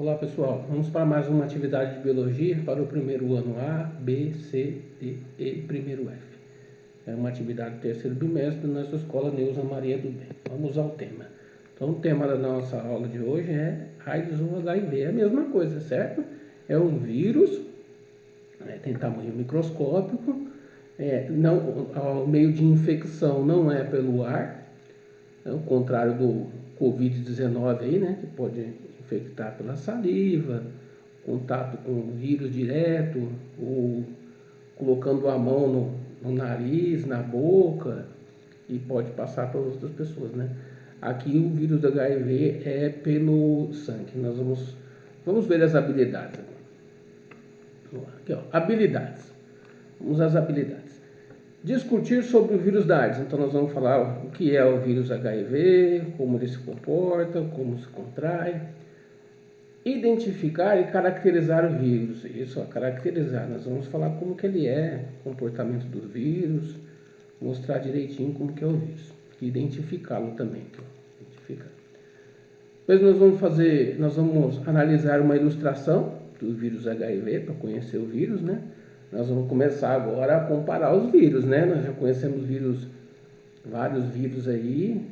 Olá pessoal, vamos para mais uma atividade de biologia para o primeiro ano A, B, C, D e primeiro F. É uma atividade do terceiro bimestre da nossa escola Neuza Maria do Bem. Vamos ao tema. Então o tema da nossa aula de hoje é AIDS ou HIV. É a mesma coisa, certo? É um vírus, tem tamanho microscópico, o meio de infecção não é pelo ar, ao contrário do Covid-19 aí, né, que pode infectar pela saliva, contato com o vírus direto, ou colocando a mão no nariz, na boca, e pode passar para outras pessoas, né? Aqui o vírus do HIV é pelo sangue. Nós vamos ver as habilidades agora. Aqui, ó, habilidades. Vamos às habilidades. Discutir sobre o vírus da AIDS. Então nós vamos falar o que é o vírus HIV, como ele se comporta, como se contrai. Identificar e caracterizar o vírus. Isso, caracterizar. Nós vamos falar como que ele é, comportamento do vírus, mostrar direitinho como que é o vírus. E identificá-lo também. Identificar. Depois nós vamos analisar uma ilustração do vírus HIV para conhecer o vírus, né? Nós vamos começar agora a comparar os vírus, né? Nós já conhecemos vários vírus aí.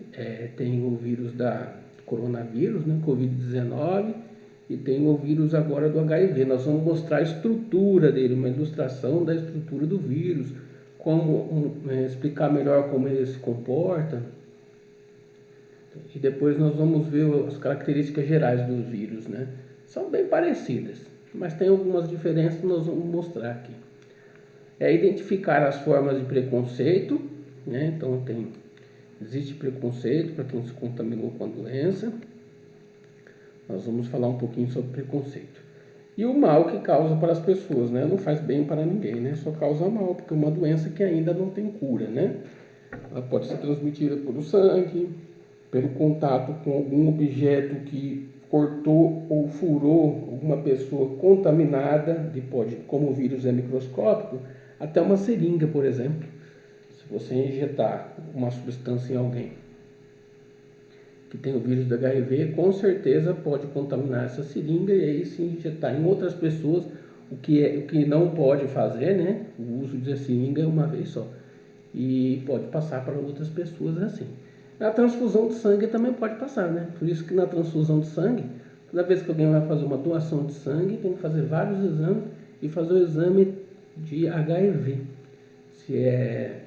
Tem o vírus da coronavírus, né? Covid-19, e tem o vírus agora do HIV. Nós vamos mostrar a estrutura dele, uma ilustração da estrutura do vírus, explicar melhor como ele se comporta. E depois nós vamos ver as características gerais dos vírus, né? São bem parecidas, mas tem algumas diferenças que nós vamos mostrar aqui. Identificar as formas de preconceito, né? Então existe preconceito para quem se contaminou com a doença. Nós vamos falar um pouquinho sobre preconceito. E o mal que causa para as pessoas, né? Não faz bem para ninguém, né? Só causa mal, porque é uma doença que ainda não tem cura, né? Ela pode ser transmitida pelo sangue, pelo contato com algum objeto que cortou ou furou alguma pessoa contaminada, como o vírus é microscópico, até uma seringa, por exemplo. Se você injetar uma substância em alguém que tem o vírus do HIV, com certeza pode contaminar essa seringa e aí se injetar em outras pessoas, o que não pode fazer, né? O uso de seringa é uma vez só. E pode passar para outras pessoas assim. Na transfusão de sangue também pode passar, né? Por isso que na transfusão de sangue, toda vez que alguém vai fazer uma doação de sangue, tem que fazer vários exames e fazer o exame de HIV. Se é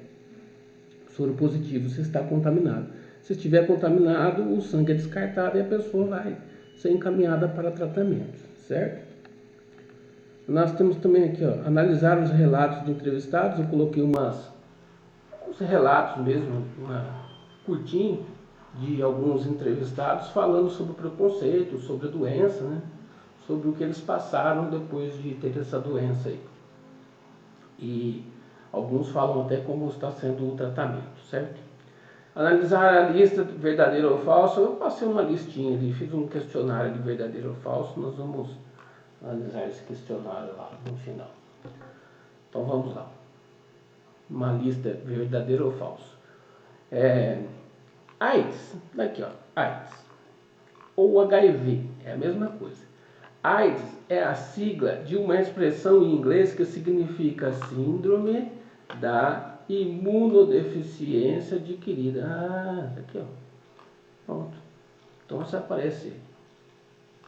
soro positivo, se está contaminado. Se estiver contaminado, o sangue é descartado e a pessoa vai ser encaminhada para tratamento, certo? Nós temos também aqui, ó, analisar os relatos de entrevistados. Eu coloquei uns relatos mesmo, curtinho, de alguns entrevistados falando sobre o preconceito, sobre a doença, né? Sobre o que eles passaram depois de ter essa doença aí. E alguns falam até como está sendo o tratamento, certo? Analisar a lista de verdadeiro ou falso. Eu passei uma listinha ali, fiz um questionário de verdadeiro ou falso. Nós vamos analisar esse questionário lá no final. Então vamos lá. Uma lista verdadeiro ou falso. AIDS, daqui ó, AIDS ou HIV, é a mesma coisa. AIDS é a sigla de uma expressão em inglês que significa síndrome da imunodeficiência adquirida. Aqui ó, pronto. Então se aparece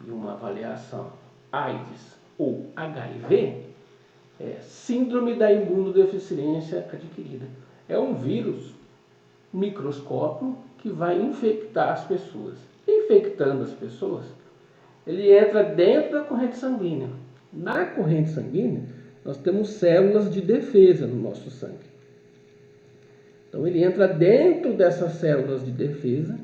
em uma avaliação AIDS ou HIV, é síndrome da imunodeficiência adquirida. É um vírus microscópio que vai infectar as pessoas. Infectando as pessoas, ele entra dentro da corrente sanguínea. Na corrente sanguínea, nós temos células de defesa no nosso sangue. Então ele entra dentro dessas células de defesa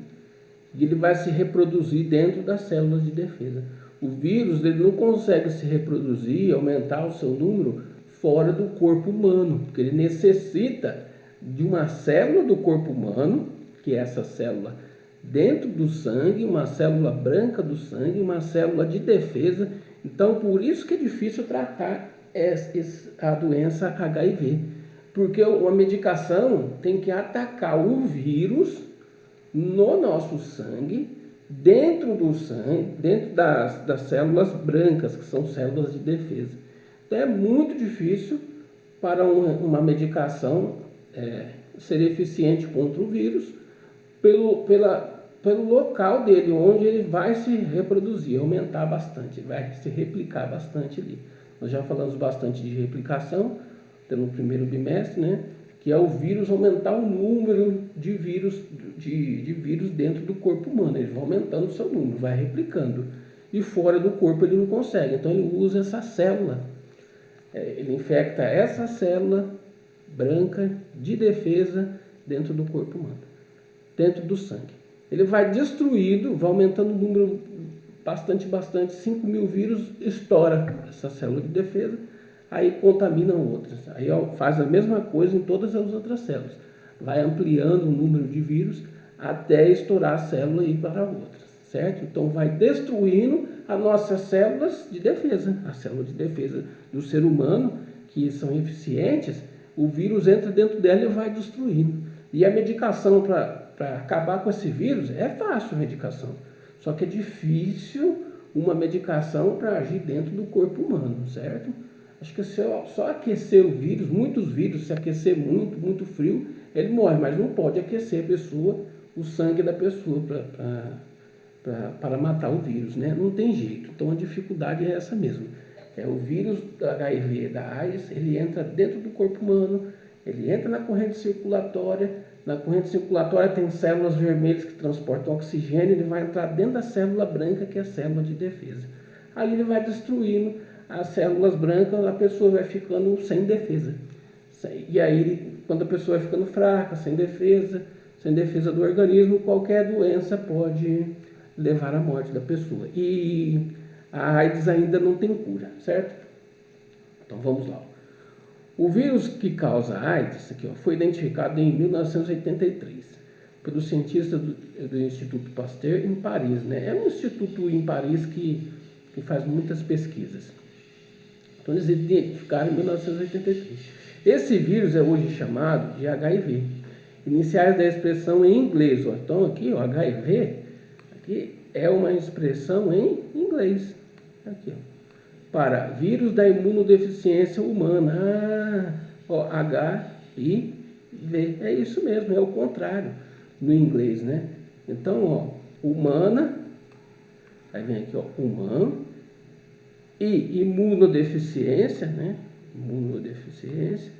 e ele vai se reproduzir dentro das células de defesa. O vírus ele não consegue se reproduzir, aumentar o seu número fora do corpo humano, porque ele necessita de uma célula do corpo humano, que é essa célula dentro do sangue, uma célula branca do sangue, uma célula de defesa. Então, por isso que é difícil tratar a doença HIV, porque a medicação tem que atacar o vírus no nosso sangue, dentro do sangue, dentro das células brancas, que são células de defesa. Então é muito difícil para uma medicação ser eficiente contra o vírus pelo local dele, onde ele vai se reproduzir, aumentar bastante, vai se replicar bastante ali. Nós já falamos bastante de replicação no primeiro bimestre, né? Que é o vírus aumentar o número de vírus dentro do corpo humano. Ele vai aumentando o seu número, vai replicando. E fora do corpo ele não consegue. Então ele usa essa célula. Ele infecta essa célula branca de defesa dentro do corpo humano, dentro do sangue. Ele vai destruído, vai aumentando o número bastante, 5.000 vírus, estoura essa célula de defesa, aí contamina outras. Aí faz a mesma coisa em todas as outras células. Vai ampliando o número de vírus até estourar a célula e ir para outras, certo? Então vai destruindo as nossas células de defesa, a célula de defesa do ser humano, que são eficientes, o vírus entra dentro dela e vai destruindo. E a medicação para acabar com esse vírus é fácil a medicação, só que é difícil uma medicação para agir dentro do corpo humano, certo? Acho que só aquecer o vírus, muitos vírus, se aquecer muito frio, ele morre, mas não pode aquecer a pessoa, o sangue da pessoa para matar o vírus, né? Não tem jeito. Então a dificuldade é essa mesmo. O vírus da HIV, da AIDS, ele entra dentro do corpo humano, ele entra na corrente circulatória. Na corrente circulatória tem células vermelhas que transportam oxigênio, ele vai entrar dentro da célula branca, que é a célula de defesa. Aí ele vai destruindo as células brancas, a pessoa vai ficando sem defesa. E aí, quando a pessoa vai ficando fraca, sem defesa do organismo, qualquer doença pode levar à morte da pessoa. E a AIDS ainda não tem cura, certo? Então vamos lá. O vírus que causa AIDS aqui, foi identificado em 1983 pelos cientistas do Instituto Pasteur em Paris, né? É um instituto em Paris que faz muitas pesquisas. Então eles identificaram em 1983. Esse vírus é hoje chamado de HIV. Iniciais da expressão em inglês. Ó. Então aqui, ó, HIV, aqui é uma expressão em inglês. Aqui, ó. Para vírus da imunodeficiência humana. Ó, HIV. É isso mesmo, é o contrário no inglês, né? Então, ó, humana, aí vem aqui, ó, humano, e imunodeficiência, né? Imunodeficiência,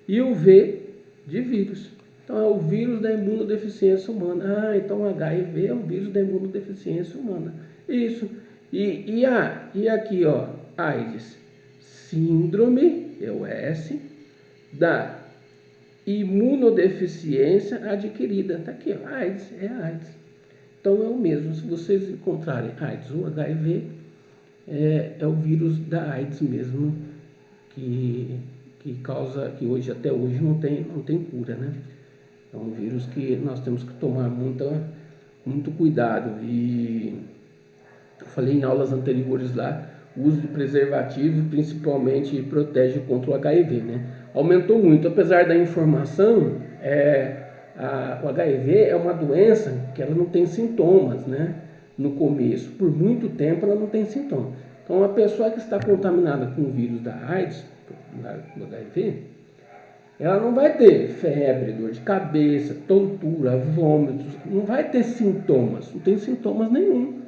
e o V de vírus. Então é o vírus da imunodeficiência humana. Então HIV é o vírus da imunodeficiência humana. Isso. E aqui, ó, AIDS, síndrome, é o S, da imunodeficiência adquirida. Está aqui, ó, AIDS, é AIDS. Então é o mesmo. Se vocês encontrarem AIDS ou HIV, é o vírus da AIDS mesmo, que causa, que até hoje não tem cura, né? É um vírus que nós temos que tomar muito cuidado. E eu falei em aulas anteriores lá, o uso de preservativo principalmente protege contra o HIV, né? Aumentou muito, apesar da informação, o HIV é uma doença que ela não tem sintomas, né? No começo, por muito tempo ela não tem sintomas. Então, uma pessoa que está contaminada com o vírus da AIDS, do HIV, ela não vai ter febre, dor de cabeça, tontura, vômitos, não vai ter sintomas, não tem sintomas nenhum.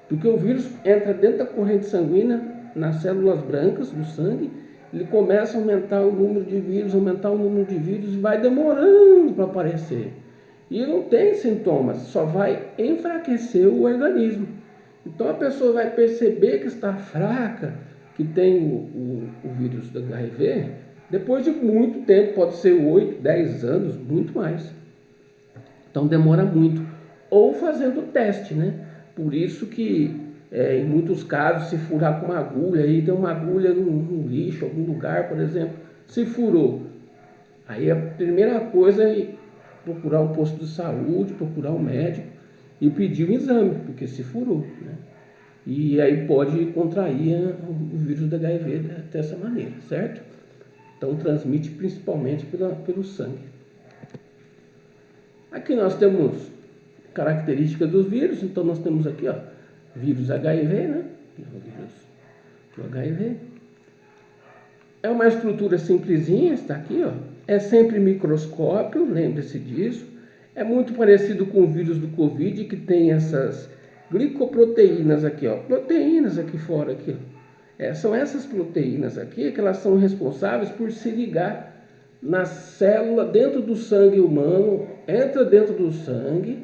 Porque o vírus entra dentro da corrente sanguínea, nas células brancas do sangue, ele começa a aumentar o número de vírus, e vai demorando para aparecer. E não tem sintomas, só vai enfraquecer o organismo. Então a pessoa vai perceber que está fraca, que tem o vírus do HIV, depois de muito tempo, pode ser 8, 10 anos, muito mais. Então demora muito. Ou fazendo o teste, né? Por isso que em muitos casos, se furar com uma agulha, aí tem uma agulha no lixo, algum lugar, por exemplo, se furou. Aí a primeira coisa é procurar um posto de saúde, procurar um médico e pedir um exame, porque se furou, né? E aí pode contrair o vírus da HIV dessa maneira, certo? Então transmite principalmente pelo sangue. Aqui nós temos características dos vírus. Então nós temos aqui, ó, vírus HIV, né? O vírus do HIV. É uma estrutura simplesinha, está aqui, ó. É sempre microscópio, lembre-se disso. É muito parecido com o vírus do Covid, que tem essas glicoproteínas aqui, ó. Proteínas aqui fora, aqui, ó. São essas proteínas aqui que elas são responsáveis por se ligar na célula dentro do sangue humano, entra dentro do sangue,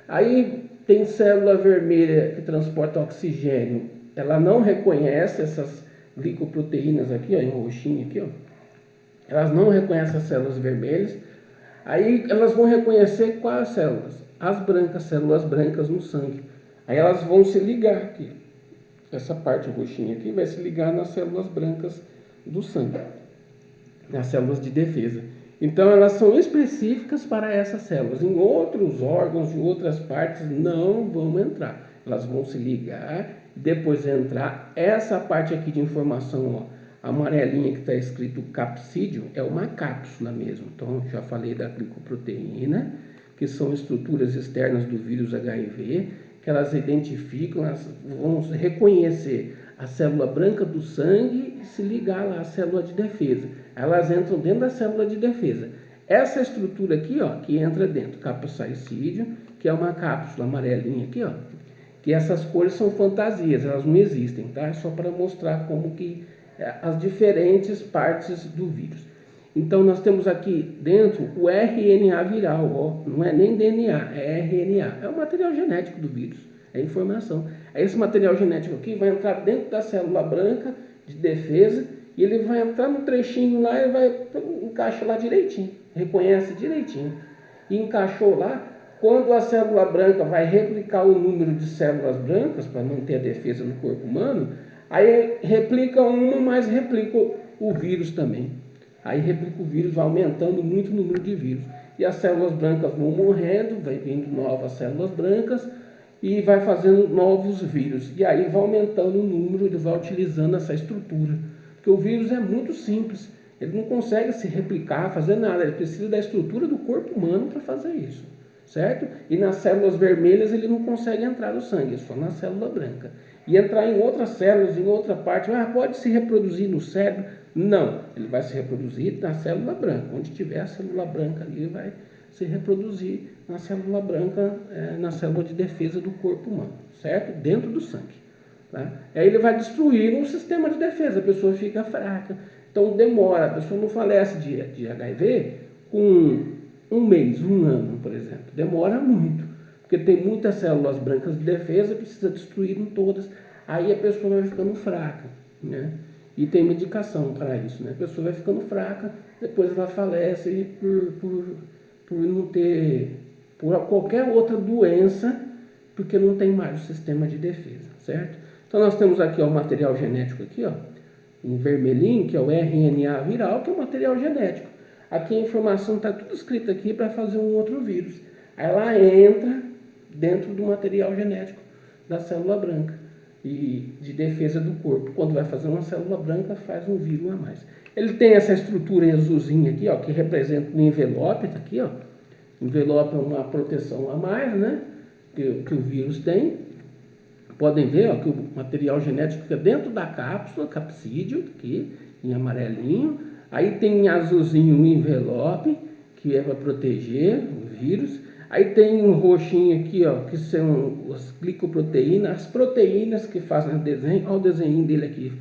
aí tem célula vermelha que transporta oxigênio, ela não reconhece essas glicoproteínas aqui, ó, em roxinho aqui, ó. Elas não reconhecem as células vermelhas, aí elas vão reconhecer quais células? As brancas, células brancas no sangue. Aí elas vão se ligar aqui. Essa parte roxinha aqui vai se ligar nas células brancas do sangue, nas células de defesa. Então elas são específicas para essas células. Em outros órgãos, em outras partes, não vão entrar. Elas vão se ligar e depois entrar. Essa parte aqui de informação, ó, amarelinha que está escrito capsídeo, é uma cápsula mesmo. Então já falei da glicoproteína, que são estruturas externas do vírus HIV, que elas identificam, elas vão reconhecer a célula branca do sangue e se ligar lá à célula de defesa. Elas entram dentro da célula de defesa. Essa estrutura aqui, ó, que entra dentro, capsaicídio, que é uma cápsula amarelinha aqui, ó, que essas cores são fantasias, elas não existem, tá? É só para mostrar como que as diferentes partes do vírus. Então nós temos aqui dentro o RNA viral, ó, não é nem DNA, é RNA, é o material genético do vírus, é informação. Esse material genético aqui vai entrar dentro da célula branca de defesa e ele vai entrar no trechinho lá e vai encaixar lá direitinho, reconhece direitinho. E encaixou lá, quando a célula branca vai replicar o número de células brancas para manter a defesa no corpo humano, aí replica uma, mas replica o vírus também. Aí replica o vírus, vai aumentando muito o número de vírus. E as células brancas vão morrendo, vai vindo novas células brancas e vai fazendo novos vírus. E aí vai aumentando o número, ele vai utilizando essa estrutura. Porque o vírus é muito simples. Ele não consegue se replicar, fazer nada. Ele precisa da estrutura do corpo humano para fazer isso. Certo? E nas células vermelhas ele não consegue entrar no sangue, só na célula branca. E entrar em outras células, em outra parte, pode se reproduzir no cérebro? Não, ele vai se reproduzir na célula branca. Onde tiver a célula branca ali, vai se reproduzir na célula branca, na célula de defesa do corpo humano, certo? Dentro do sangue. Tá? Aí ele vai destruir um sistema de defesa, a pessoa fica fraca. Então demora, a pessoa não falece de HIV com um mês, um ano, por exemplo. Demora muito, porque tem muitas células brancas de defesa, precisa destruir todas. Aí a pessoa vai ficando fraca, né? E tem medicação para isso, né? A pessoa vai ficando fraca, depois ela falece por não ter, por qualquer outra doença, porque não tem mais o sistema de defesa, certo? Então nós temos aqui ó, o material genético aqui, ó, em vermelhinho, que é o RNA viral, que é o material genético. Aqui a informação está tudo escrito aqui para fazer um outro vírus. Aí ela entra dentro do material genético da célula branca e de defesa do corpo. Quando vai fazer uma célula branca, faz um vírus a mais. Ele tem essa estrutura azulzinha aqui, ó, que representa o envelope, tá aqui, ó. Envelope é uma proteção a mais, né? Que o vírus tem. Podem ver, ó, que o material genético fica dentro da cápsula, capsídeo, aqui, em amarelinho. Aí tem em azulzinho o envelope, que é para proteger o vírus. Aí tem um roxinho aqui, ó, que são as glicoproteínas, as proteínas que fazem o desenho. Olha o desenho dele aqui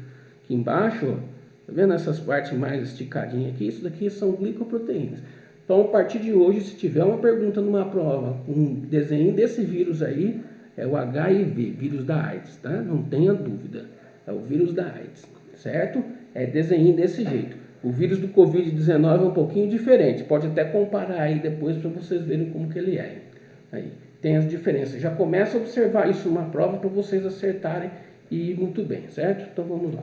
embaixo, ó. Tá vendo essas partes mais esticadinhas aqui? Isso daqui são glicoproteínas. Então, a partir de hoje, se tiver uma pergunta numa prova com um desenho desse vírus aí, é o HIV, vírus da AIDS, tá? Não tenha dúvida. É o vírus da AIDS, certo? É desenho desse jeito. O vírus do Covid-19 é um pouquinho diferente. Pode até comparar aí depois para vocês verem como que ele é. Aí tem as diferenças. Já começa a observar isso numa prova para vocês acertarem e ir muito bem, certo? Então vamos lá.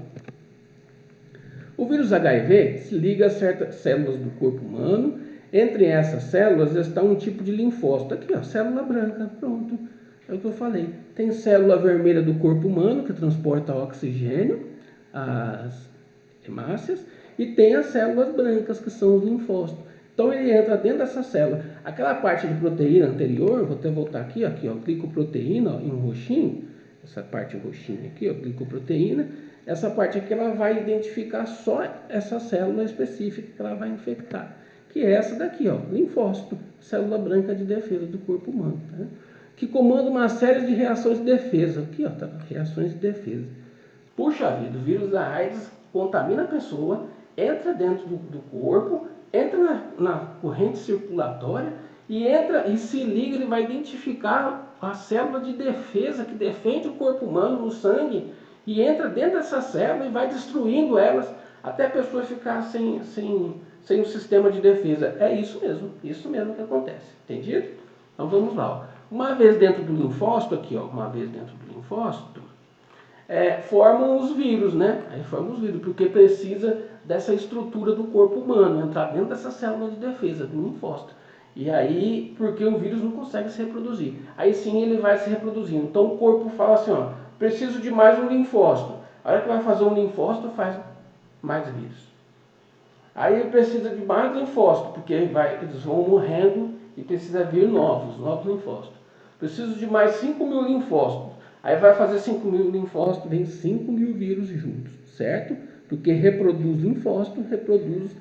O vírus HIV se liga a certas células do corpo humano. Entre essas células está um tipo de linfócito. Aqui, ó, célula branca, pronto. É o que eu falei. Tem célula vermelha do corpo humano que transporta oxigênio, as hemácias, e tem as células brancas que são os linfócitos. Então ele entra dentro dessa célula. Aquela parte de proteína anterior, vou até voltar aqui, ó, glicoproteína, ó, em um roxinho, essa parte roxinha aqui, ó, glicoproteína, essa parte aqui ela vai identificar só essa célula específica que ela vai infectar, que é essa daqui, ó, linfócito, célula branca de defesa do corpo humano, tá? Que comanda uma série de reações de defesa. Aqui, ó, tá, reações de defesa. Puxa vida, o vírus da AIDS contamina a pessoa, entra dentro do corpo, entra na corrente circulatória e se liga, ele vai identificar a célula de defesa que defende o corpo humano no sangue e entra dentro dessa célula e vai destruindo elas até a pessoa ficar sem um sistema de defesa. É isso mesmo que acontece, entendido? Então vamos lá, ó. Uma vez dentro do linfócito aqui, ó, formam os vírus, né? Aí formam os vírus, porque precisa dessa estrutura do corpo humano, entrar dentro dessa célula de defesa, do linfócito. E aí, porque o vírus não consegue se reproduzir. Aí sim ele vai se reproduzindo. Então o corpo fala assim, ó, preciso de mais um linfócito. A hora que vai fazer um linfócito, faz mais vírus. Aí ele precisa de mais linfócito, porque eles vão morrendo e precisa vir novos linfócitos. Preciso de mais 5.000 linfócitos. Aí vai fazer 5.000 linfócitos, vem 5.000 vírus juntos, certo? Porque reproduz linfócito, reproduz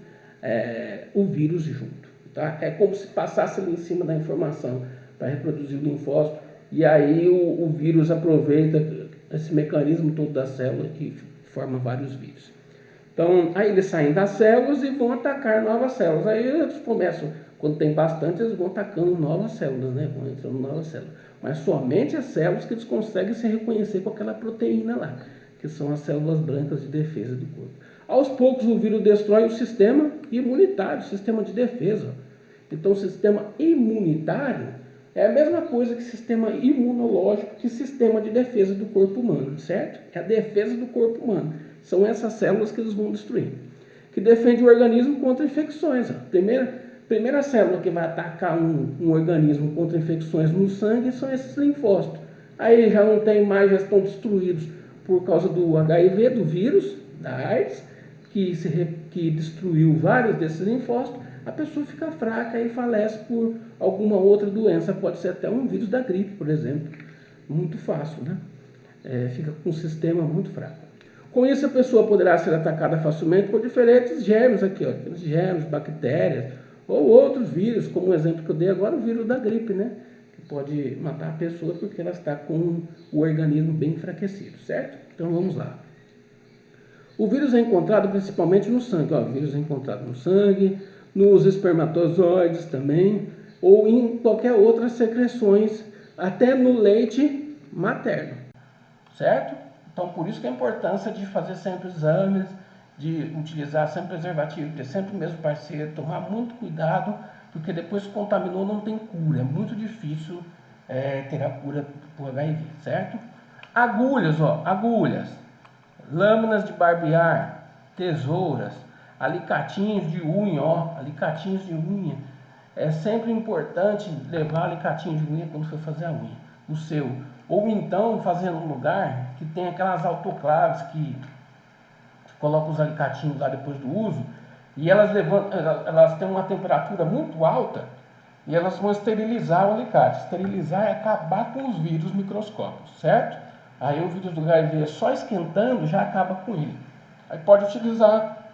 o vírus junto. Tá? É como se passasse ali em cima da informação para reproduzir o linfócito. E aí o vírus aproveita esse mecanismo todo da célula e forma vários vírus. Então, aí eles saem das células e vão atacar novas células. Aí eles começam, quando tem bastante, eles vão atacando novas células, né? Vão entrando novas células. Mas somente as células que eles conseguem se reconhecer com aquela proteína lá, que são as células brancas de defesa do corpo. Aos poucos o vírus destrói o sistema imunitário, o sistema de defesa. Então o sistema imunitário é a mesma coisa que sistema imunológico, que sistema de defesa do corpo humano, certo? É a defesa do corpo humano. São essas células que eles vão destruir, que defende o organismo contra infecções. Primeira célula que vai atacar um organismo contra infecções no sangue são esses linfócitos. Aí já não tem mais, já estão destruídos por causa do HIV, do vírus, da AIDS, que destruiu vários desses linfócitos. A pessoa fica fraca e falece por alguma outra doença. Pode ser até um vírus da gripe, por exemplo. Muito fácil, né? Fica com um sistema muito fraco. Com isso, a pessoa poderá ser atacada facilmente por diferentes germes aqui, ó, germes, bactérias ou outros vírus, como o exemplo que eu dei agora, o vírus da gripe, né? Que pode matar a pessoa porque ela está com o organismo bem enfraquecido, certo? Então vamos lá. O vírus é encontrado principalmente no sangue, ó, o vírus é encontrado no sangue, nos espermatozoides também, ou em qualquer outras secreções, até no leite materno, certo? Então, por isso que a importância de fazer sempre exames, de utilizar sempre preservativo, ter sempre o mesmo parceiro, tomar muito cuidado, porque depois que contaminou não tem cura, é muito difícil ter a cura do HIV, certo? Agulhas, ó, agulhas, lâminas de barbear, tesouras, alicatinhos de unha, ó, alicatinhos de unha. É sempre importante levar alicatinho de unha quando for fazer a unha, o seu. Ou então fazer num lugar que tem aquelas autoclaves que colocam os alicatinhos lá depois do uso e elas têm uma temperatura muito alta e elas vão esterilizar o alicate. Esterilizar é acabar com os vírus microscópicos, certo? Aí o vírus do HIV só esquentando já acaba com ele. Aí pode utilizar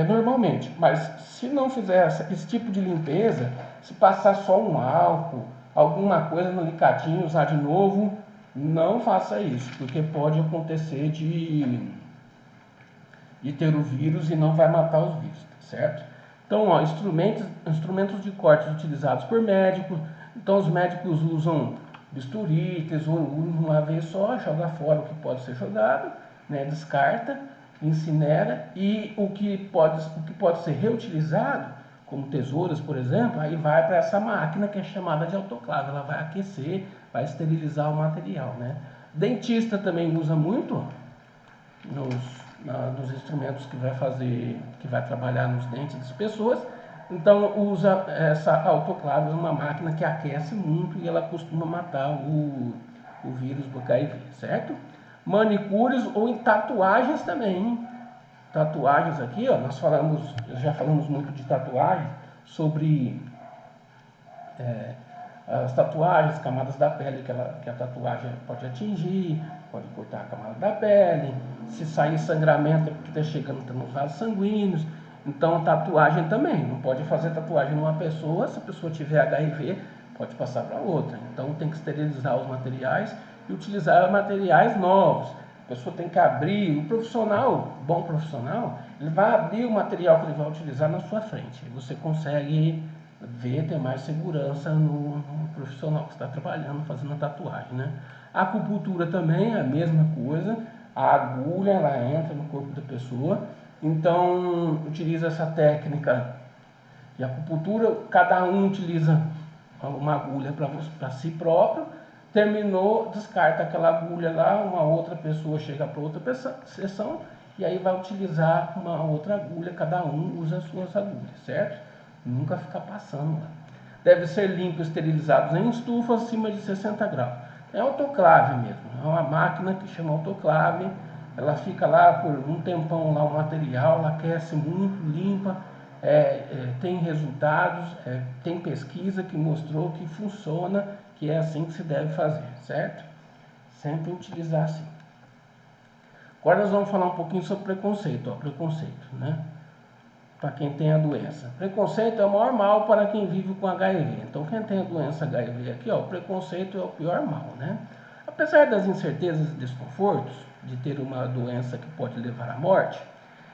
normalmente, mas se não fizer esse tipo de limpeza, se passar só um álcool, alguma coisa no alicatinho, usar de novo, não faça isso, porque pode acontecer de ter o vírus e não vai matar os vírus, certo? Então, ó, instrumentos de corte utilizados por médicos. Então, os médicos usam bisturi, tesouro, uma vez só, joga fora o que pode ser jogado, né, descarta, incinera, e o que pode ser reutilizado, como tesouras, por exemplo, aí vai para essa máquina que é chamada de autoclave, ela vai aquecer, vai esterilizar o material, né? Dentista também usa muito nos instrumentos que vai trabalhar nos dentes das pessoas. Então usa essa autoclave, uma máquina que aquece muito e ela costuma matar o vírus do HIV, certo? Manicures ou em tatuagens também, hein? Tatuagens aqui, ó, já falamos muito de tatuagens. sobre as tatuagens, camadas da pele que a tatuagem pode atingir, pode cortar a camada da pele, se sair sangramento é porque está chegando nos vasos sanguíneos. Então tatuagem também, não pode fazer tatuagem numa pessoa, se a pessoa tiver HIV, pode passar para outra. Então tem que esterilizar os materiais e utilizar materiais novos. A pessoa tem que abrir, o profissional, bom profissional, ele vai abrir o material que ele vai utilizar na sua frente. Você consegue ver, ter mais segurança no profissional que está trabalhando, fazendo a tatuagem, né? A acupuntura também é a mesma coisa, a agulha ela entra no corpo da pessoa, então utiliza essa técnica de acupuntura, cada um utiliza uma agulha para si próprio, terminou, descarta aquela agulha lá, uma outra pessoa chega para outra sessão e aí vai utilizar uma outra agulha, cada um usa as suas agulhas, certo? Nunca ficar passando lá. Deve ser limpo e esterilizado em estufa acima de 60 graus. É autoclave mesmo, é uma máquina que chama autoclave, ela fica lá por um tempão lá o material, ela aquece muito, limpa, tem resultados, tem pesquisa que mostrou que funciona, que é assim que se deve fazer, certo? Sempre utilizar assim. Agora nós vamos falar um pouquinho sobre preconceito, preconceito, né? Para quem tem a doença. Preconceito é o maior mal para quem vive com HIV. Então quem tem a doença HIV aqui, o preconceito é o pior mal, né? Apesar das incertezas e desconfortos de ter uma doença que pode levar à morte,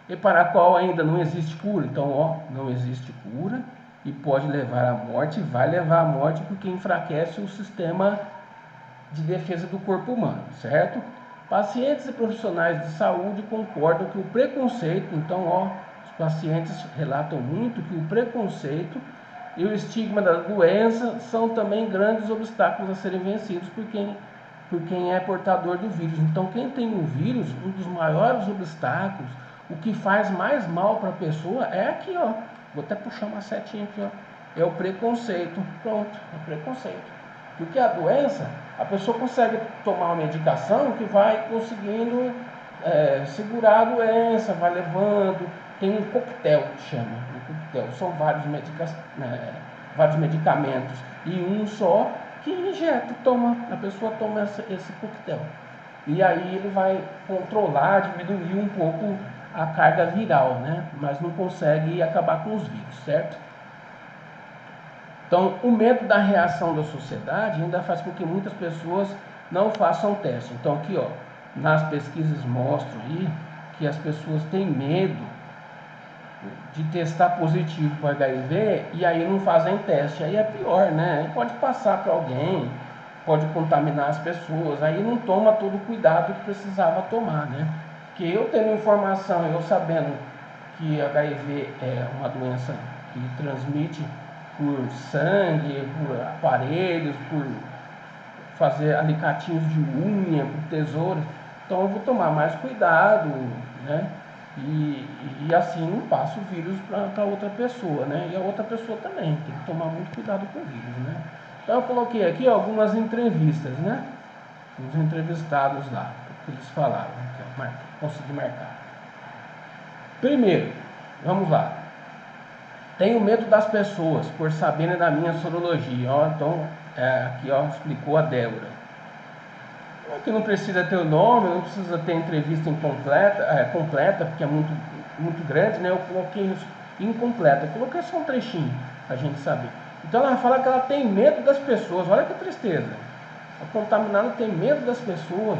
e para a qual ainda não existe cura, então não existe cura e pode levar à morte, vai levar à morte porque enfraquece o sistema de defesa do corpo humano, certo? Pacientes e profissionais de saúde concordam que o preconceito, então os pacientes relatam muito que o preconceito e o estigma da doença são também grandes obstáculos a serem vencidos por quem é portador do vírus. Então quem tem o vírus, um dos maiores obstáculos, o que faz mais mal para a pessoa é aqui, vou até puxar uma setinha aqui, é o preconceito. Pronto, é o preconceito. Porque a doença, a pessoa consegue tomar uma medicação que vai conseguindo segurar a doença, vai levando. Tem um coquetel que chama, um coquetel. São vários medicamentos e um só que injeta, a pessoa toma esse coquetel. E aí ele vai controlar, diminuir um pouco a carga viral, né? Mas não consegue acabar com os vírus, certo? Então, o medo da reação da sociedade ainda faz com que muitas pessoas não façam teste. Então, aqui, nas pesquisas mostram aí que as pessoas têm medo de testar positivo para HIV e aí não fazem teste. Aí é pior, né? Pode passar para alguém, pode contaminar as pessoas. Aí não toma todo o cuidado que precisava tomar, né? Porque eu tendo informação, eu sabendo que HIV é uma doença que transmite por sangue, por aparelhos, por fazer alicatinhos de unha, por tesouras. Então eu vou tomar mais cuidado, né? E assim não passo o vírus para outra pessoa, né? E a outra pessoa também tem que tomar muito cuidado com o vírus, né? Então eu coloquei aqui algumas entrevistas, né? Os entrevistados lá, o que eles falaram, consegui marcar. Primeiro, vamos lá. Tenho medo das pessoas por saberem da minha sorologia. Então, aqui explicou a Débora. Aqui não precisa ter o nome, não precisa ter entrevista completa, porque é muito, muito grande, né? Eu coloquei incompleta. Eu coloquei só um trechinho para a gente saber. Então ela fala que ela tem medo das pessoas. Olha que tristeza. A contaminada tem medo das pessoas,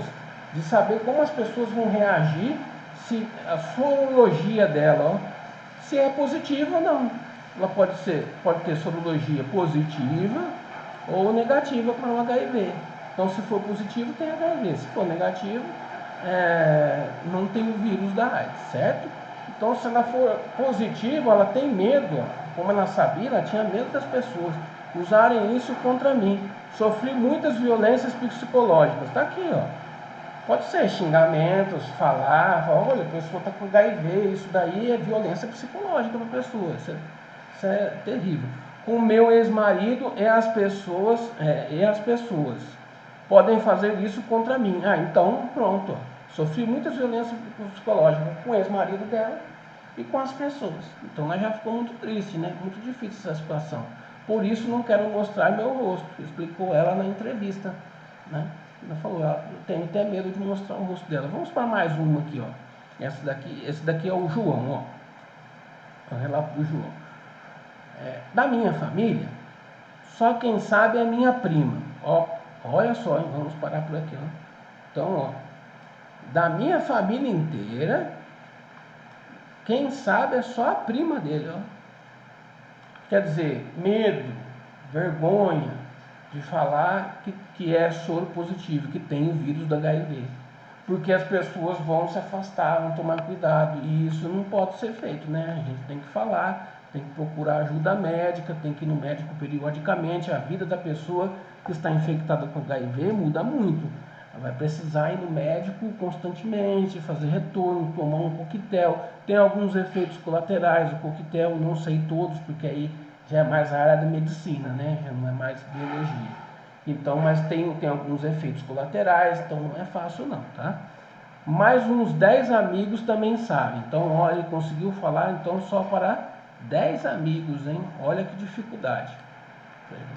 de saber como as pessoas vão reagir se a sorologia dela, se é positiva ou não. Ela pode ter sorologia positiva ou negativa para o HIV. Então, se for positivo, tem HIV. Se for negativo, não tem o vírus da AIDS, certo? Então, se ela for positiva, ela tem medo. Como ela sabia, ela tinha medo das pessoas usarem isso contra mim. Sofri muitas violências psicológicas. Está aqui, Pode ser xingamentos, falar, olha, a pessoa está com HIV, isso daí é violência psicológica para a pessoa. Isso é terrível. Com o meu ex-marido e as pessoas podem fazer isso contra mim. Então pronto. Sofri muitas violências psicológicas com o ex-marido dela e com as pessoas. Então nós já ficou muito triste, né? Muito difícil essa situação. Por isso não quero mostrar meu rosto, explicou ela na entrevista, né? Ela falou, eu tenho até medo de mostrar o rosto dela. Vamos para mais uma aqui, ó. Esse daqui é o João, ó. O relato do João. Da minha família, só quem sabe é minha prima. Ó, olha só, hein? Vamos parar por aqui, ó. Então, ó, da minha família inteira, quem sabe é só a prima dele, ó. Quer dizer, medo, vergonha de falar que é soro positivo, que tem o vírus do HIV. Porque as pessoas vão se afastar, vão tomar cuidado. E isso não pode ser feito, né? A gente tem que falar, tem que procurar ajuda médica, tem que ir no médico periodicamente. A vida da pessoa que está infectada com HIV muda muito. Ela vai precisar ir no médico constantemente, fazer retorno, tomar um coquetel. Tem alguns efeitos colaterais, o coquetel, não sei todos, porque aí já é mais a área da medicina, né? Já não é mais biologia. Então, mas tem alguns efeitos colaterais, então não é fácil não, tá? Mais uns 10 amigos também sabem. Então, olha, ele conseguiu falar então só para 10 amigos, hein? Olha que dificuldade.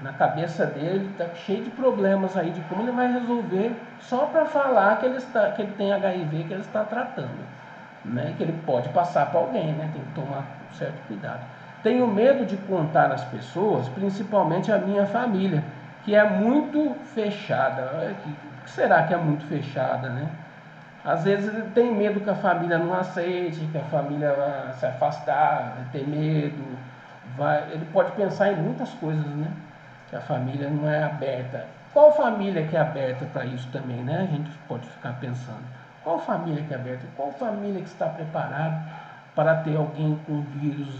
Na cabeça dele está cheio de problemas aí de como ele vai resolver só para falar que ele tem HIV, que ele está tratando, né? Que ele pode passar para alguém, né? Tem que tomar um certo cuidado. Tenho medo de contar às pessoas, principalmente a minha família, que é muito fechada. O que será que é muito fechada, né? Às vezes ele tem medo que a família não aceite, que a família vai se afastar, vai ter medo. Ele pode pensar em muitas coisas, né? Que a família não é aberta. Qual família que é aberta para isso também, né? A gente pode ficar pensando. Qual família que é aberta? Qual família que está preparada para ter alguém com vírus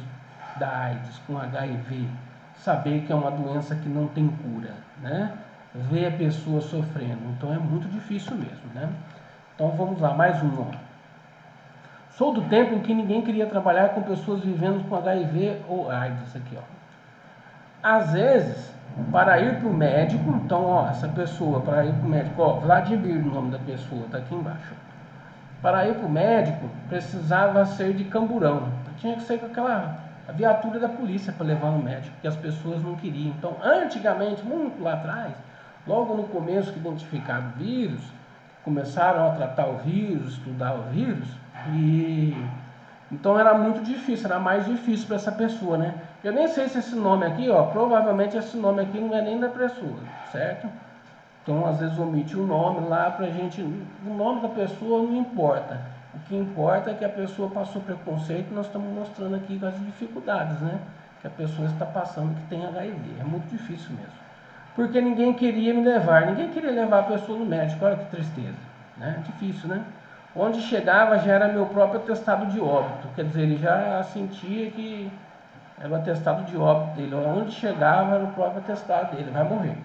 da AIDS, com HIV? Saber que é uma doença que não tem cura, né? Ver a pessoa sofrendo. Então é muito difícil mesmo, né? Então vamos lá, mais um. Sou do tempo em que ninguém queria trabalhar com pessoas vivendo com HIV ou AIDS. Aqui, ó. Às vezes, para ir para o médico, então, ó, essa pessoa, para ir para o médico, ó, Vladimir, o nome da pessoa, está aqui embaixo. Para ir para o médico, precisava ser de Camburão. Tinha que ser com aquela viatura da polícia para levar no médico, que as pessoas não queriam. Então, antigamente, muito lá atrás, logo no começo que identificaram o vírus, começaram a tratar o vírus, estudar o vírus, e então era muito difícil, era mais difícil para essa pessoa, né? Eu nem sei se esse nome aqui, ó, provavelmente esse nome aqui não é nem da pessoa, certo? Então às vezes omite o nome lá pra gente, o nome da pessoa não importa. O que importa é que a pessoa passou preconceito e nós estamos mostrando aqui as dificuldades, né? Que a pessoa está passando que tem HIV. É muito difícil mesmo. Porque ninguém queria me levar, ninguém queria levar a pessoa no médico, olha que tristeza, né? Difícil, né? Onde chegava já era meu próprio atestado de óbito, quer dizer, ele já sentia que era o atestado de óbito dele, onde chegava era o próprio atestado dele, vai morrer.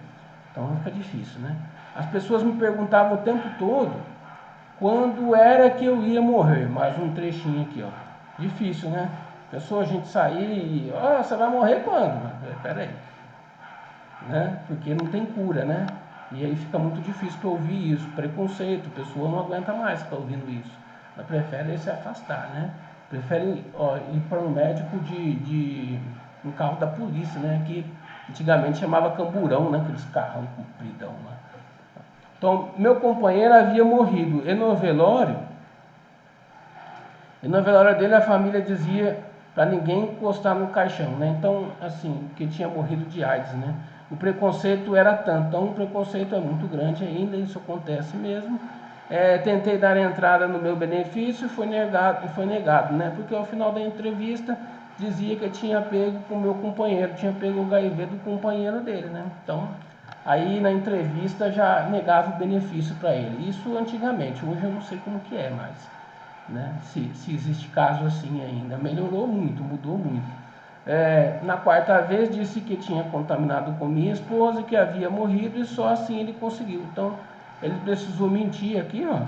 Então fica difícil, né? As pessoas me perguntavam o tempo todo quando era que eu ia morrer, mais um trechinho aqui, ó. Difícil, né? Pessoa, a gente sair e, ó, você vai morrer quando? Peraí, né? Porque não tem cura, né? E aí fica muito difícil para ouvir isso, preconceito, a pessoa não aguenta mais ficar ouvindo isso. Ela prefere se afastar, né? Prefere ir para um médico de um carro da polícia, né? Que antigamente chamava camburão, né? Aqueles carrão compridão lá. Então, meu companheiro havia morrido e no velório dele a família dizia para ninguém encostar no caixão, né? Então, assim, que tinha morrido de AIDS, né? O preconceito era tanto, então o preconceito é muito grande ainda, isso acontece mesmo. Tentei dar entrada no meu benefício e foi negado, né? Porque ao final da entrevista dizia que eu tinha pego com o meu companheiro, tinha pego o HIV do companheiro dele, né? Então, aí na entrevista já negava o benefício para ele. Isso antigamente, hoje eu não sei como que é mais, né? Se existe caso assim ainda. Melhorou muito, mudou muito. Na quarta vez disse que tinha contaminado com minha esposa, que havia morrido e só assim ele conseguiu. Então ele precisou mentir aqui, ó,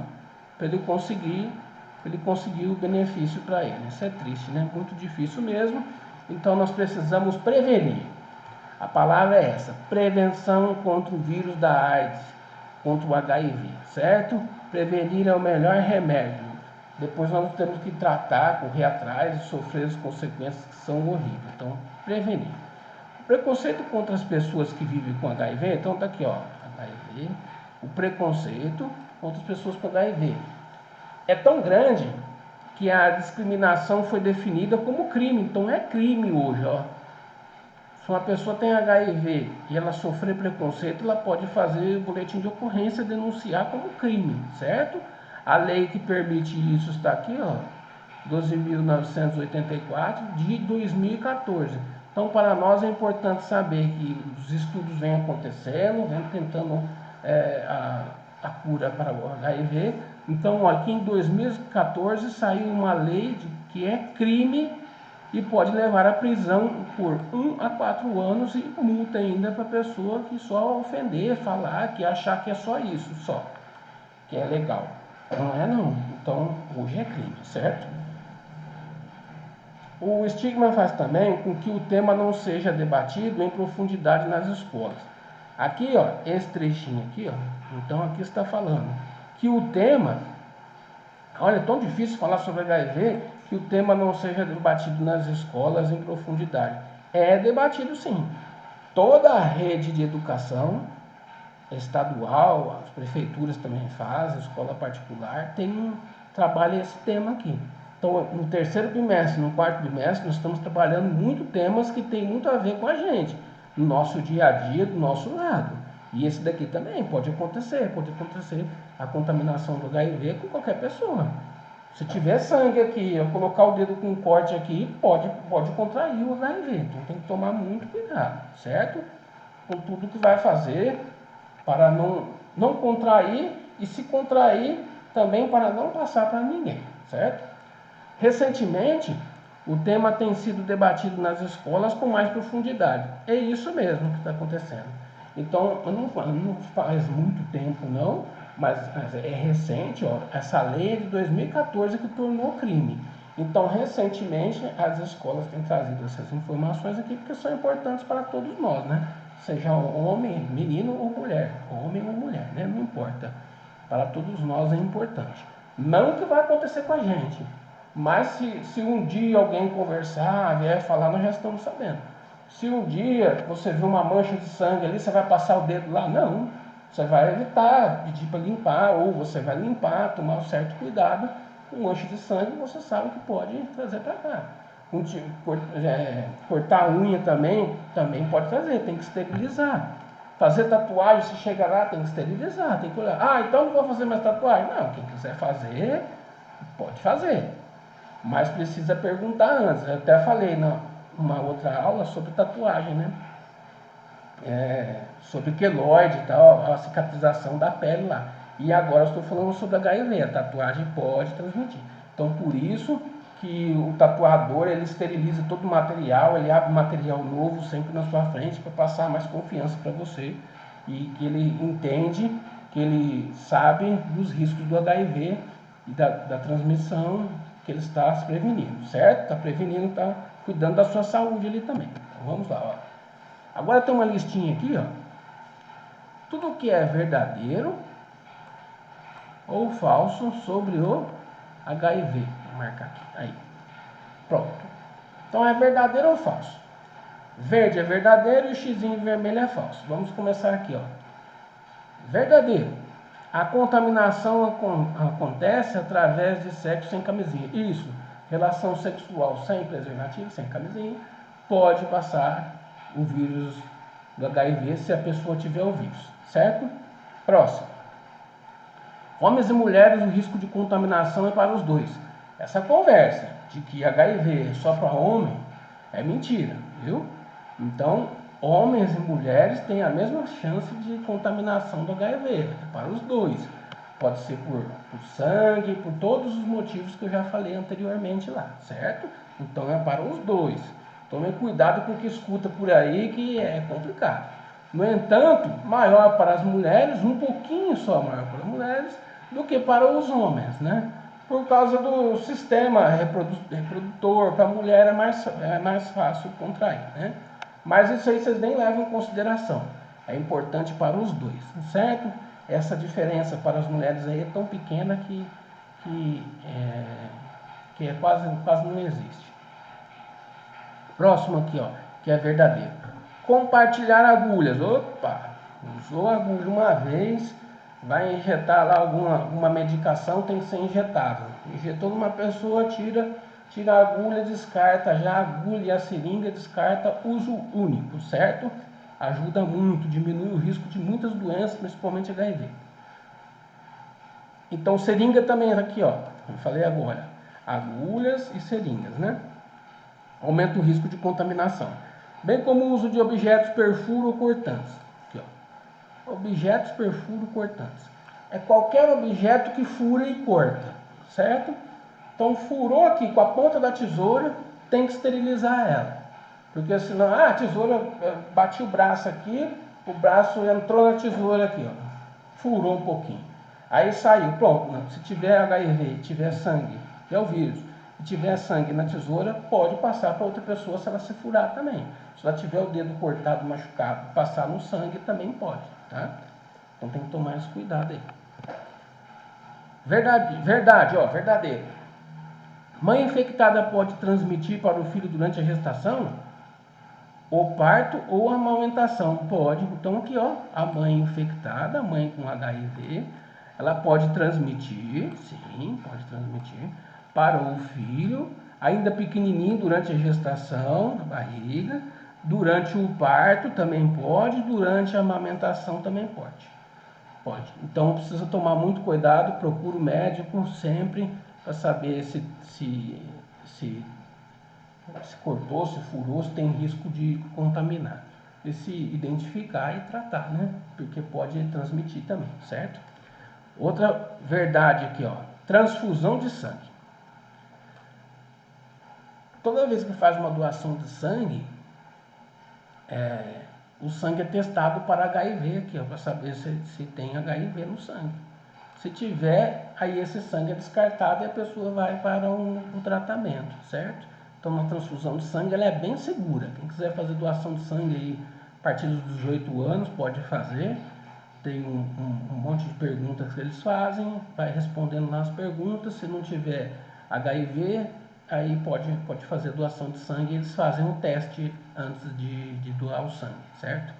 para ele conseguir o benefício para ele. Isso é triste, né? Muito difícil mesmo. Então nós precisamos prevenir. A palavra é essa: prevenção contra o vírus da AIDS, contra o HIV, certo? Prevenir é o melhor remédio. depois nós temos que tratar, correr atrás e sofrer as consequências que são horríveis. Então, prevenir. O preconceito contra as pessoas que vivem com HIV, então tá aqui, ó, HIV, o preconceito contra as pessoas com HIV é tão grande que a discriminação foi definida como crime. Então é crime hoje, ó. Se uma pessoa tem HIV e ela sofrer preconceito, ela pode fazer boletim de ocorrência, denunciar como crime, certo? A lei que permite isso está aqui, ó, 12.984 de 2014. Então, para nós é importante saber que os estudos vêm acontecendo, vêm tentando a cura para o HIV. Então, aqui em 2014 saiu uma lei que é crime e pode levar à prisão por 1 a 4 anos e multa ainda para a pessoa que só ofender, falar, que achar que é só isso, só, que é legal. Não é não. Então, hoje é crime, certo? O estigma faz também com que o tema não seja debatido em profundidade nas escolas. Aqui, ó, esse trechinho aqui, ó, então aqui está falando que o tema, olha, é tão difícil falar sobre HIV, que o tema não seja debatido nas escolas em profundidade. É debatido sim. Toda a rede de educação estadual, as prefeituras também fazem, escola particular, trabalha esse tema aqui. Então, no terceiro bimestre, no quarto bimestre, nós estamos trabalhando muito temas que tem muito a ver com a gente, no nosso dia a dia, do nosso lado. E esse daqui também pode acontecer a contaminação do HIV com qualquer pessoa. Se tiver sangue aqui, eu colocar o dedo com um corte aqui, pode contrair o HIV. Então tem que tomar muito cuidado, certo? Com tudo que vai fazer para não contrair e se contrair também para não passar para ninguém, certo? Recentemente, o tema tem sido debatido nas escolas com mais profundidade. É isso mesmo que está acontecendo. Então, não faz muito tempo não, mas é recente, ó, essa lei é de 2014 que tornou crime. Então, recentemente, as escolas têm trazido essas informações aqui porque são importantes para todos nós, né? Seja homem, menino ou mulher, homem ou mulher, né? Não importa. Para todos nós é importante. Não que vai acontecer com a gente, mas se um dia alguém conversar, vier falar, nós já estamos sabendo. Se um dia você vê uma mancha de sangue ali, você vai passar o dedo lá? Não. Você vai evitar, pedir para limpar, ou você vai limpar, tomar um certo cuidado. Com mancha de sangue, você sabe que pode trazer para cá. Cortar a unha também pode trazer, tem que esterilizar. Fazer tatuagem, se chega lá, tem que esterilizar, tem que olhar. Ah, então não vou fazer mais tatuagem. Não, quem quiser fazer, pode fazer. Mas precisa perguntar antes. Eu até falei numa outra aula sobre tatuagem, né? Sobre queloide e tal, a cicatrização da pele lá. E agora eu estou falando sobre HIV. A tatuagem pode transmitir. Então, por isso que o tatuador, ele esteriliza todo o material, ele abre material novo sempre na sua frente para passar mais confiança para você e que ele entende, que ele sabe dos riscos do HIV e da transmissão, que ele está se prevenindo, certo? Está prevenindo, está cuidando da sua saúde ali também. Então, vamos lá, ó. Agora tem uma listinha aqui, ó. Tudo que é verdadeiro ou falso sobre o HIV. Vou marcar aqui. Aí. Pronto. Então é verdadeiro ou falso? Verde é verdadeiro e o xizinho vermelho é falso. Vamos começar aqui, ó. Verdadeiro. A contaminação acontece através de sexo sem camisinha. Isso. Relação sexual sem preservativo, sem camisinha, pode passar o vírus do HIV se a pessoa tiver o vírus. Certo? Próximo. Homens e mulheres, o risco de contaminação é para os dois. Essa conversa de que HIV é só para homem é mentira, viu? Então, homens e mulheres têm a mesma chance de contaminação do HIV, para os dois. Pode ser por sangue, por todos os motivos que eu já falei anteriormente lá, certo? Então é para os dois. Tomem cuidado com o que escuta por aí, que é complicado. No entanto, maior para as mulheres, um pouquinho só maior para as mulheres, do que para os homens, né? Por causa do sistema reprodutor, para a mulher é mais fácil contrair, né? Mas isso aí vocês nem levam em consideração. É importante para os dois, certo? Essa diferença para as mulheres aí é tão pequena que que é quase não existe. Próximo aqui, ó, que é verdadeiro. Compartilhar agulhas. Opa, usou a agulha uma vez, vai injetar lá alguma medicação, tem que ser injetável. Injetou numa pessoa, tira a agulha, descarta já a agulha e a seringa, descarta, uso único, certo? Ajuda muito, diminui o risco de muitas doenças, principalmente HIV. Então, seringa também aqui, ó, eu falei agora, agulhas e seringas, né? Aumenta o risco de contaminação. Bem como o uso de objetos perfuro-cortantes. Aqui, ó. Objetos perfuro-cortantes. É qualquer objeto que fura e corta, certo? Então, furou aqui com a ponta da tesoura, tem que esterilizar ela. Porque senão, a tesoura, bati o braço aqui, o braço entrou na tesoura aqui, ó. Furou um pouquinho. Aí saiu, pronto. Não. Se tiver HIV, tiver sangue, que é o vírus, e tiver sangue na tesoura, pode passar para outra pessoa se ela se furar também. Se ela tiver o dedo cortado, machucado, passar no sangue também pode, tá? Então tem que tomar esse cuidado aí. Verdade, ó, verdadeiro. Mãe infectada pode transmitir para o filho durante a gestação? O parto ou a amamentação? Pode. Então aqui, ó, a mãe infectada, a mãe com HIV, ela pode transmitir, sim, pode transmitir para o filho, ainda pequenininho durante a gestação, na barriga, durante o parto também pode, durante a amamentação também pode. Pode. Então precisa tomar muito cuidado, procura o médico sempre para saber se cortou, se furou, se tem risco de contaminar. E se identificar e tratar, né? Porque pode transmitir também, certo? Outra verdade aqui, ó, transfusão de sangue. Toda vez que faz uma doação de sangue, o sangue é testado para HIV aqui, ó, para saber se tem HIV no sangue. Se tiver, aí esse sangue é descartado e a pessoa vai para um tratamento, certo? Então, na transfusão de sangue, ela é bem segura. Quem quiser fazer doação de sangue aí, a partir dos 18 anos, pode fazer. Tem um monte de perguntas que eles fazem, vai respondendo lá as perguntas. Se não tiver HIV, aí pode fazer doação de sangue. Eles fazem um teste antes de doar o sangue, certo?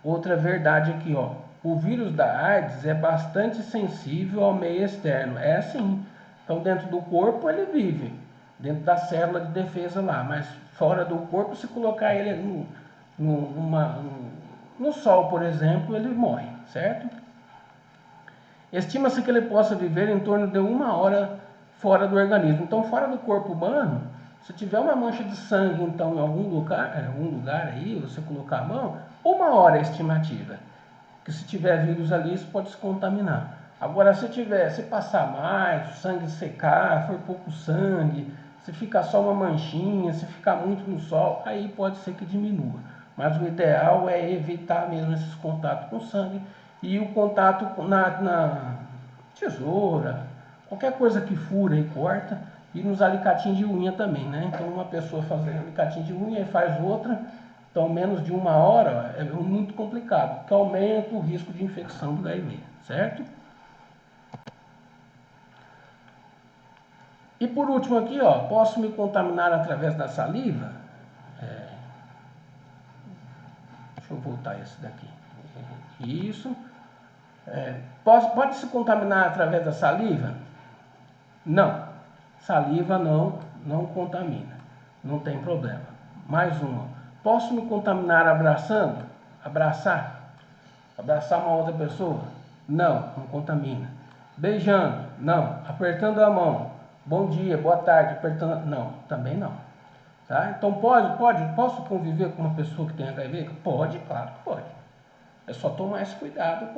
Outra verdade aqui, ó. O vírus da AIDS é bastante sensível ao meio externo. É assim. Então, dentro do corpo ele vive, dentro da célula de defesa lá, mas fora do corpo, se colocar ele no sol, por exemplo, ele morre, certo? Estima-se que ele possa viver em torno de 1 hora fora do organismo. Então, fora do corpo humano, se tiver uma mancha de sangue, então, em algum lugar aí, você colocar a mão, 1 hora é a estimativa. Que se tiver vírus ali, isso pode se contaminar. Agora, se passar mais, o sangue secar, for pouco sangue, se ficar só uma manchinha, se ficar muito no sol, aí pode ser que diminua. Mas o ideal é evitar mesmo esses contatos com sangue e o contato na tesoura, qualquer coisa que fura e corta, e nos alicatinhos de unha também, né? Então uma pessoa faz alicatinho de unha e faz outra, então menos de 1 hora é muito complicado, porque aumenta o risco de infecção do HIV, certo? E por último aqui, ó, posso me contaminar através da saliva? Deixa eu voltar esse daqui. Isso. Pode se contaminar através da saliva? Não. Saliva não contamina. Não tem problema. Mais uma. Posso me contaminar abraçando? Abraçar uma outra pessoa? Não contamina. Beijando? Não. Apertando a mão? Bom dia, boa tarde, apertando? Não, também não. Tá? Então posso conviver com uma pessoa que tem HIV? Pode, claro que pode. É só tomar esse cuidado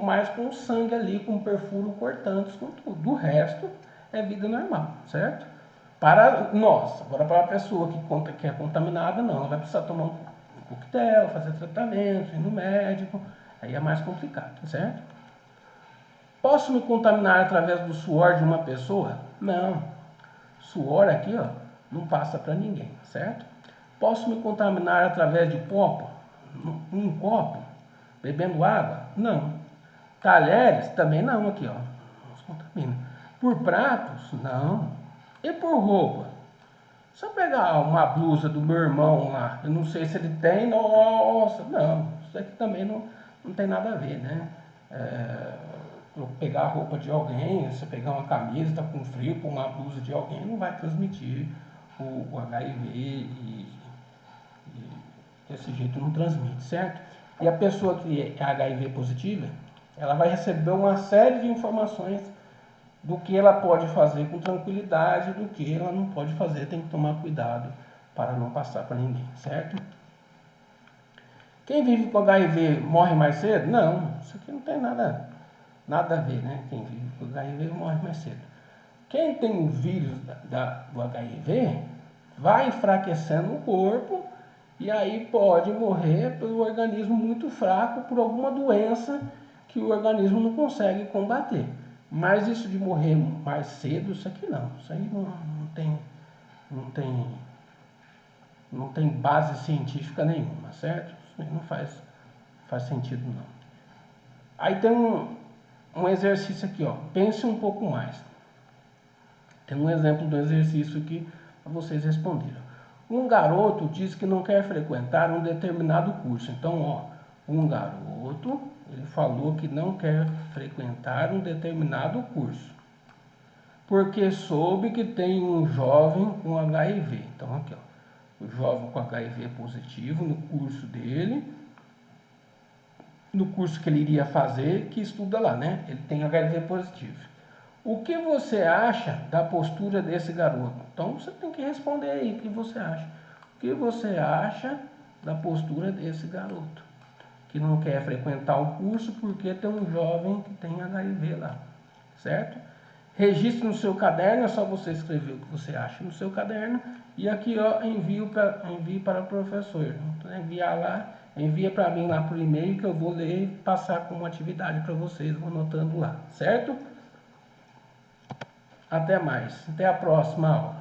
mais com o sangue ali, com perfuro cortantes, com tudo. Do resto é vida normal, certo? Para nós, agora para a pessoa que é contaminada, não, ela vai precisar tomar um coquetel, fazer tratamento, ir no médico, aí é mais complicado, certo? Posso me contaminar através do suor de uma pessoa? Não. Suor aqui, ó, não passa para ninguém, certo? Posso me contaminar através de copo? Um copo? Bebendo água? Não. Talheres? Também não, aqui, ó. Não se contamina. Por pratos? Não. E por roupa? Se eu pegar uma blusa do meu irmão lá, eu não sei se ele tem, nossa, não, isso aqui também não tem nada a ver, né? Eu pegar a roupa de alguém, se eu pegar uma camisa, tá com frio, pôr uma blusa de alguém, não vai transmitir o HIV e desse jeito não transmite, certo? E a pessoa que é HIV positiva, ela vai receber uma série de informações do que ela pode fazer com tranquilidade, do que ela não pode fazer, tem que tomar cuidado para não passar para ninguém, certo? Quem vive com HIV morre mais cedo? Não, isso aqui não tem nada a ver, né? Quem vive com HIV morre mais cedo. Quem tem o vírus do HIV vai enfraquecendo o corpo e aí pode morrer pelo organismo muito fraco por alguma doença que o organismo não consegue combater. Mas isso de morrer mais cedo, isso aqui não. Isso aí não tem base científica nenhuma, certo? Isso aí não faz sentido não. Aí tem um exercício aqui, ó. Pense um pouco mais. Tem um exemplo do exercício aqui para vocês responderem. Um garoto diz que não quer frequentar um determinado curso. Então, ó, um garoto, ele falou que não quer frequentar um determinado curso, porque soube que tem um jovem com HIV. Então, aqui, ó, o jovem com HIV positivo no curso dele, no curso que ele iria fazer, que estuda lá, né? Ele tem HIV positivo. O que você acha da postura desse garoto? Então você tem que responder aí o que você acha. O que você acha da postura desse garoto que não quer frequentar o curso porque tem um jovem que tem HIV lá, certo? Registre no seu caderno, é só você escrever o que você acha no seu caderno e aqui, ó, envie para o professor. Então, enviar lá, envia para mim lá por e-mail que eu vou ler e passar como atividade para vocês, vou anotando lá, certo? Até mais. Até a próxima aula.